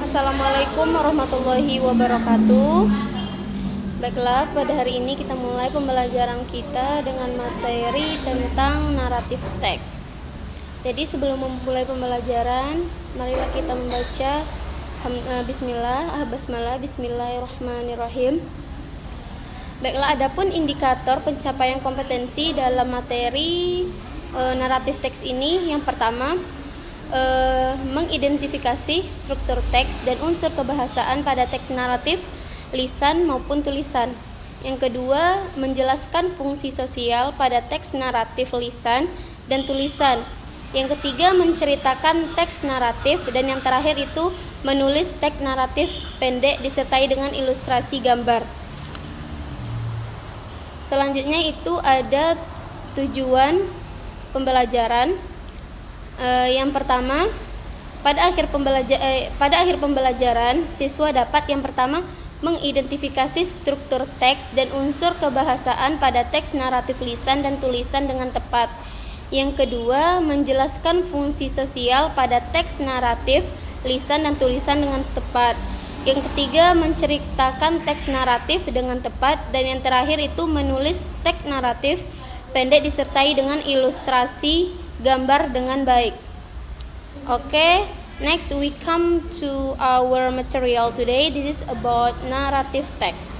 Assalamualaikum warahmatullahi wabarakatuh. Baiklah, pada hari ini kita mulai pembelajaran kita dengan materi tentang naratif teks. Jadi sebelum memulai pembelajaran, marilah kita membaca Bismillahirrahmanirrahim. Baiklah, adapun indikator pencapaian kompetensi dalam materi naratif teks ini, yang pertama, mengidentifikasi struktur teks dan unsur kebahasaan pada teks naratif, lisan maupun tulisan. Yang kedua, menjelaskan fungsi sosial pada teks naratif lisan dan tulisan. Yang ketiga, menceritakan teks naratif, dan yang terakhir itu menulis teks naratif pendek disertai dengan ilustrasi gambar. Selanjutnya itu ada tujuan pembelajaran. Yang pertama, pada akhir pembelajaran, siswa dapat yang pertama mengidentifikasi struktur teks dan unsur kebahasaan pada teks naratif lisan dan tulisan dengan tepat. Yang kedua, menjelaskan fungsi sosial pada teks naratif lisan dan tulisan dengan tepat. Yang ketiga, menceritakan teks naratif dengan tepat, dan yang terakhir itu menulis teks naratif pendek disertai dengan ilustrasi gambar dengan baik. Okay, next we come to our material today. This is about narrative text.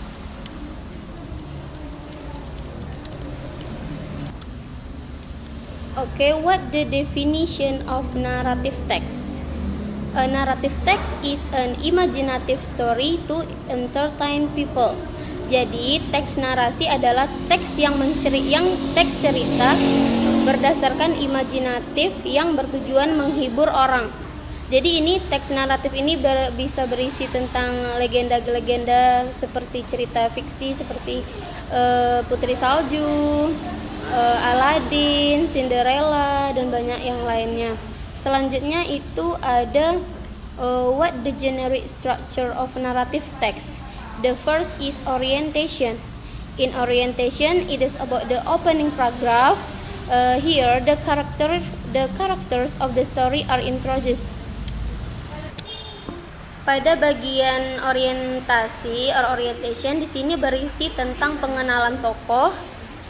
Okay, what the definition of narrative text? A narrative text is an imaginative story to entertain people. Jadi, teks narasi adalah teks teks cerita berdasarkan imajinatif yang bertujuan menghibur orang. Jadi ini teks naratif ini bisa berisi tentang legenda-legenda seperti cerita fiksi seperti Putri Salju, Aladin, Cinderella, dan banyak yang lainnya. Selanjutnya itu ada what the generic structure of narrative text. The first is orientation. In orientation, it is about the opening paragraph. Here, the characters of the story are introduced. Pada bagian orientasi or orientation, di sini berisi tentang pengenalan tokoh,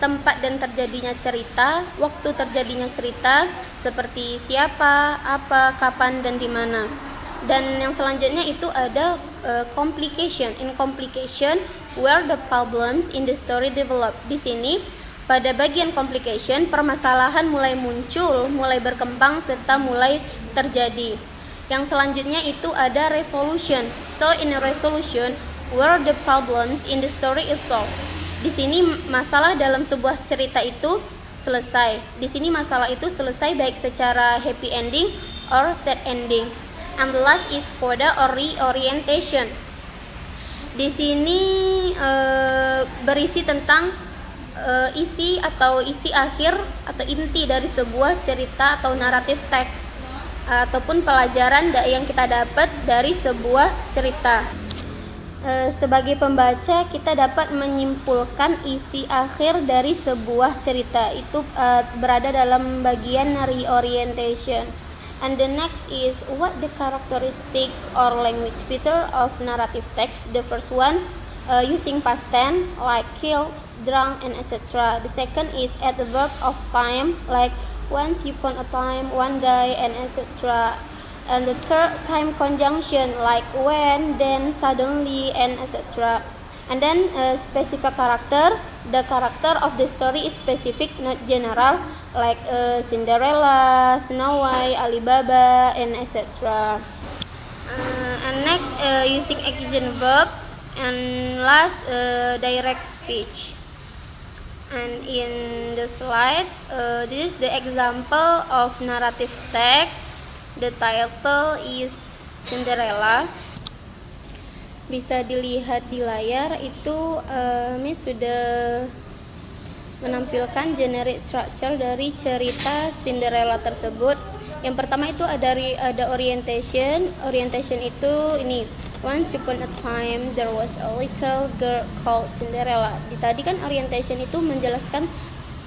tempat dan terjadinya cerita, waktu terjadinya cerita, seperti siapa, apa, kapan, dan di mana. Dan yang selanjutnya itu ada complication. In complication, where the problems in the story develop. Di sini pada bagian complication, permasalahan mulai muncul, mulai berkembang, serta mulai terjadi. Yang selanjutnya itu ada resolution. So in a resolution, where the problems in the story is solved. Di sini masalah dalam sebuah cerita itu selesai. Di sini masalah itu selesai baik secara happy ending or sad ending. And the last is coda or reorientation. Di sini berisi tentang isi akhir atau inti dari sebuah cerita atau naratif teks ataupun pelajaran yang kita dapat dari sebuah cerita. Sebagai pembaca, kita dapat menyimpulkan isi akhir dari sebuah cerita itu berada dalam bagian reorientation. And the next is what the characteristic or language feature of narrative text. The first one, using past tense like killed, drunk, and etc. The second is at the verb of time like once upon a time, one day, and etc. And the third, time conjunction like when, then, suddenly, and etc. And then specific character. The character of the story is specific, not general, like Cinderella, Snow White, Alibaba, and etc. And next, using action verb. And last, direct speech. And in the slide, this is the example of narrative text. The title is Cinderella. Bisa dilihat di layar itu Miss sudah menampilkan generic structure dari cerita Cinderella tersebut. Yang pertama itu ada orientation. Orientation itu ini, once upon a time there was a little girl called Cinderella. Tadi kan orientation itu menjelaskan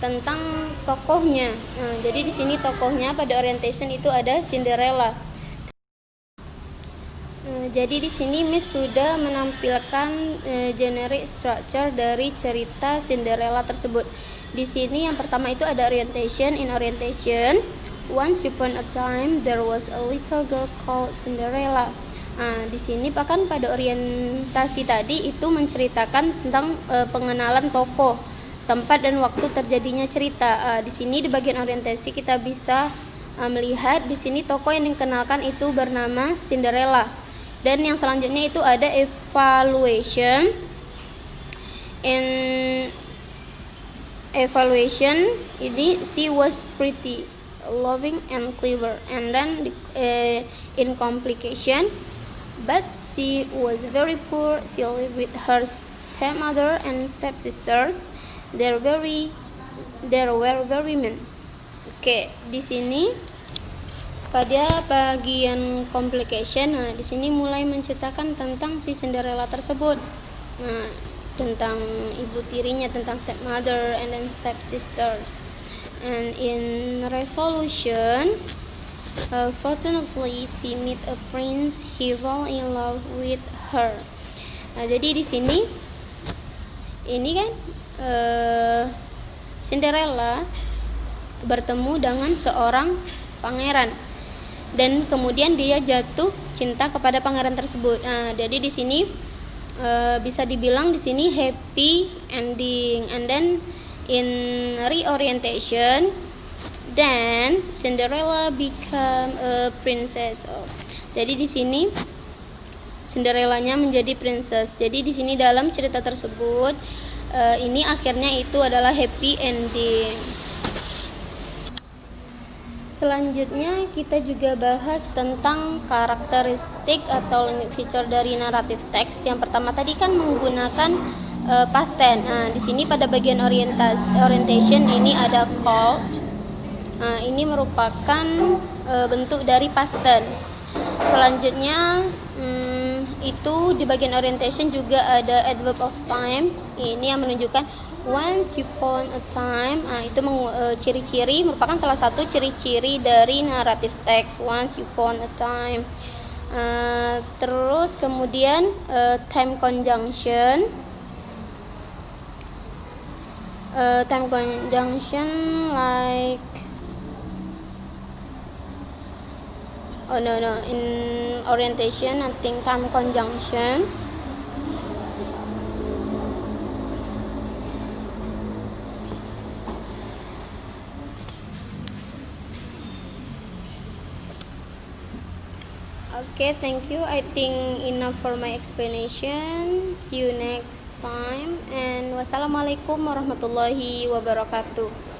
tentang tokohnya. Nah, jadi di sini tokohnya pada orientation itu ada Cinderella. Jadi di sini Miss sudah menampilkan generic structure dari cerita Cinderella tersebut. Di sini yang pertama itu ada orientation. In orientation, once upon a time there was a little girl called Cinderella. Di sini bahkan pada orientasi tadi itu menceritakan tentang pengenalan tokoh, tempat dan waktu terjadinya cerita. Di sini di bagian orientasi kita bisa melihat di sini tokoh yang dikenalkan itu bernama Cinderella. Dan yang selanjutnya itu ada evaluation. In evaluation ini she was pretty, loving and clever. And then in complication, but she was very poor. She lived with her stepmother and stepsisters. There were very men. Oke, di sini pada bagian complication, di sini mulai menceritakan tentang si Cinderella tersebut. Tentang ibu tirinya, tentang stepmother and then stepsisters. And in resolution, fortunately she met a prince. He fell in love with her. Jadi di sini ini kan Cinderella bertemu dengan seorang pangeran. Dan kemudian dia jatuh cinta kepada pangeran tersebut. Jadi di sini bisa dibilang di sini happy ending. And then in reorientation, then Cinderella become a princess. Jadi di sini Cinderellanya menjadi princess. Jadi di sini dalam cerita tersebut ini akhirnya itu adalah happy ending. Selanjutnya kita juga bahas tentang karakteristik atau unique feature dari naratif teks. Yang pertama tadi kan menggunakan past tense. Di sini pada bagian orientation ini ada called. Ini merupakan bentuk dari past tense. Selanjutnya itu di bagian orientation juga ada adverb of time. Ini yang menunjukkan once upon a time. Itu ciri-ciri, merupakan salah satu ciri-ciri dari naratif teks, once upon a time. Terus kemudian time conjunction. Time conjunction like in orientation nothing time conjunction. Okay, thank you. I think enough for my explanation. See you next time, and wassalamualaikum warahmatullahi wabarakatuh.